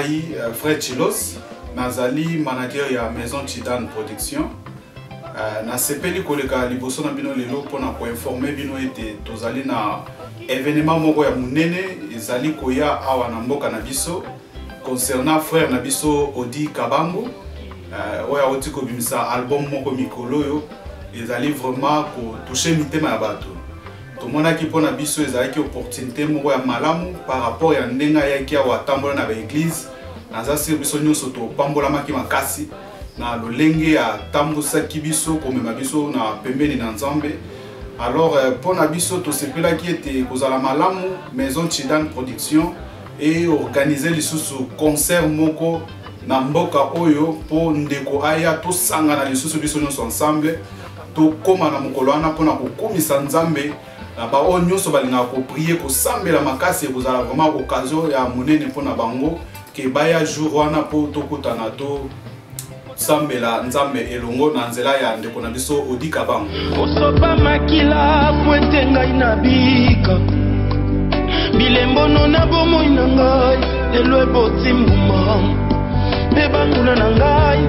ngai Fred Chilos, nazali manager ya Maison Tidan Production. Na sepeli koleka liboso na bino lelo pona ko informer bino ete tozali na événement moko ya munene ezali koya awa na mboka na biso concernant frère na biso Odi Kabango. Oya oti ko bimisa album moko mikolo yo ezali vraiment ko toucher mitema ya bato. Tomona ki pona biso ezali ki opportunité moko ya malamu par rapport ya ndenga ya ki awa tambola na ba église naza sir biso nyonso to pambola maki makasi na lolenge ya tambusa kibiso komema biso na pembeni na Nzambe. Alors pona biso to sepela ki ete kozala malamu Maison Tidan Production et organiser lisusu concert moko na mboka oyo po ndeko aya to sangana lisusu biso nyonso ensemble to koma na mokolo wana pona kokomisa Nzambe ba o nyonso balinga ko prier ko sambela makasi kozala vraiment occasion ya monene pona bango ke baya jour wana po to kutana to sambela Nzambe elongo na nzela ya ndeko na biso Odi Kabango. Osoba makila pointe ngai na bika bilembono na bomo na ngai lelo eboti mbuma pe banguna na ngai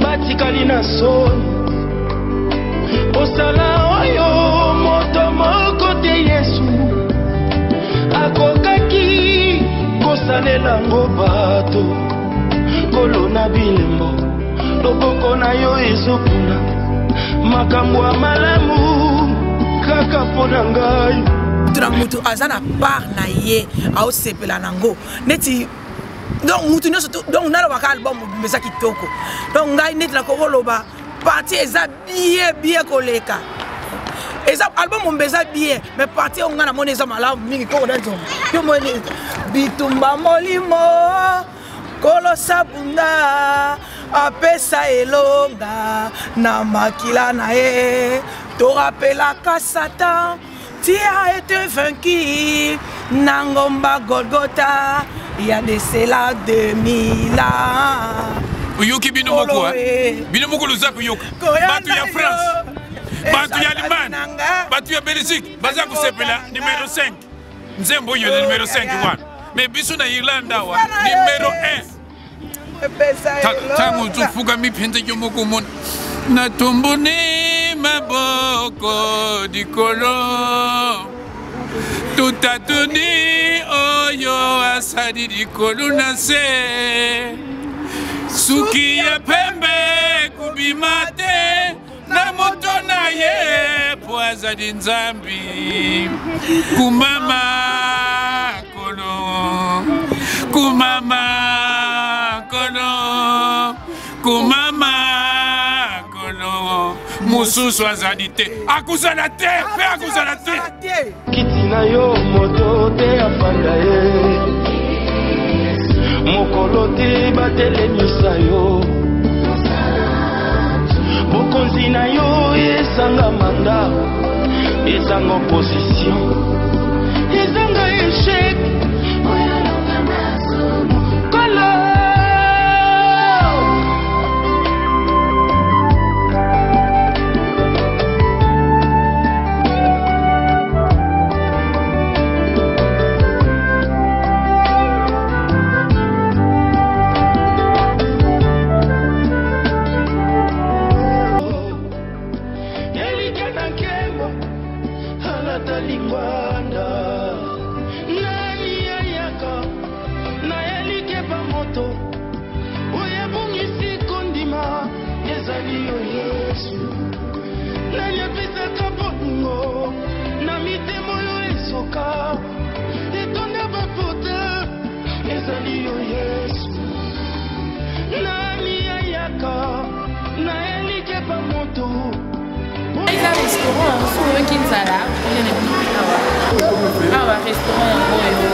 batikali na soni osala oyo moto moko te Yesu akokaki kosalela ngo bato kolona bilembo loboko na yo ezokuna makambo ya malamu kaka mpona ngai tuna mutu azana par na ye aosepela nango neti donc mutu nyonso donc nalobaka album mobimisa kitoko donc ngai neti nakokoloba parti eza bien koleka eza album mombeza bien mais parti onga na moni eza malamu mingi koko danzo yo moni bitumba molimo kolo sabunda apesa elonga na makila na ye to rappelaka Satan tu as été vaincu Nangomba Golgotha il y a de cela 2000 ans Uyoki bino moko luzaku yoka batu ya France batu ya Allemagne batu ya Belgique baza kusepela numéro 5 nzembo yo numéro 5 wana mais biso na Irlanda wa numéro 1 tango tufuga mipende yo moko mon na tombone maboko dikolo tutatuni oyo asadi dikolo na se suki ya pembe kubimate na moto na ye poaza di Nzambi kumama kono kumama kono kumama kono mususu azali te akuzala te pe akuzala te kitina yo moto te afanda ye mokolo te batelemisa yo bokonzi na yo ezanga manda ezanga opposition ezanga échec kolo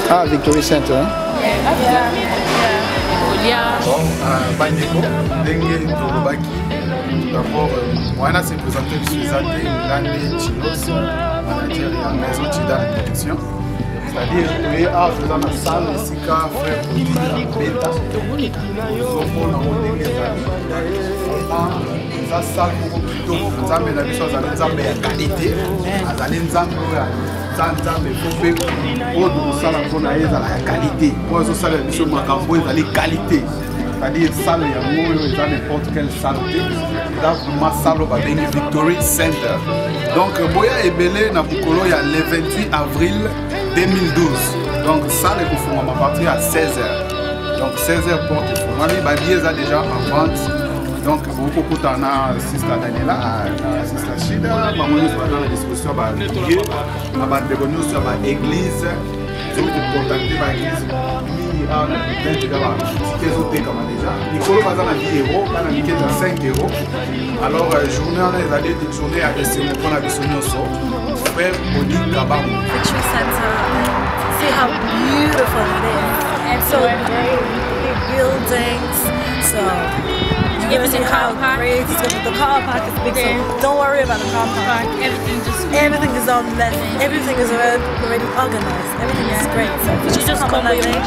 Ah, Victory Center, hein? D'abord, moi, je suis présenté Daniel Chilos, manager de la Maison Tidan Production. C'est-à-dire que nous avons dans la salle ici, frère Beta, la salle pour plutôt, nous avons la qualité, nous avons sanza mais faut pe odo sala kona eza la qualité moi zo sala biso makambo eza la qualité c'est-à-dire salle yango eza n'importe quelle salle eza vraiment salle babengi Victory Center donc boya ebele na bukolo ya le 28 avril 2012 donc salle ekofungama à partir à 16h donc 16h porte efungami babillet eza déjà en vente donc beaucoup kutana sister Daniela sister Shida bango nyonso baza na disposition ya babillet na bandeko nyonso ya baéglise soki kocontacte baéglise mingi awa na bitene eza batike ezoteka déjà likolo baza na 10 €, bana mike eza 5 €. Alors journée wana ezali journée ya esimo mpona biso nyonso frère Boni Kabango. Victory Center, see how beautiful it is. And so big buildings, so you can see how great it's going to be. The car park is big, so don't worry about the car park. Everything is on left. Everything is already organized. Everything is great. So you just come with everything.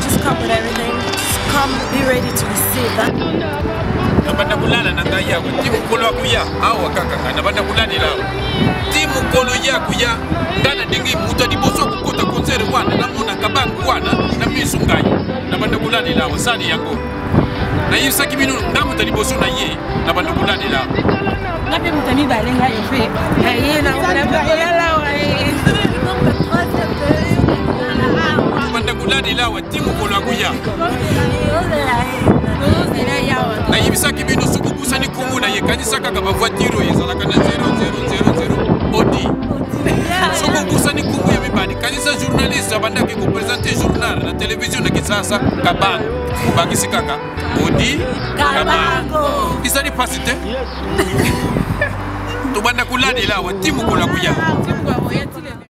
Just come, be ready to receive that. Nabanda kulala na ngai yako timu kolo kuya awa kaka nabanda kulani lawo timu kolo ya kuya ngana dingi muta diboso kukota concert wana namuna kabangu wana na misu ngai nabanda kulani lawo sali yango na yisa kibinu ngamuta diboso na ye nabanda kulani lawo ngapi mutani balenga yofe na ye na kulala lawo nabanda kulani lawo timu kolo kuya na yibisaki bino sukukusa ni kungu na ye kanisa kaka ba voiture ezalaka na 0000 Audi sukukusa ni kungu ya mibani kanisa journaliste abandaki ko présenter journal na télévision na Kisasa Kabango kubangisi kaka Audi Kabango isali pasite tubanda kulani lawa timu kola kuya timu kwa moya tile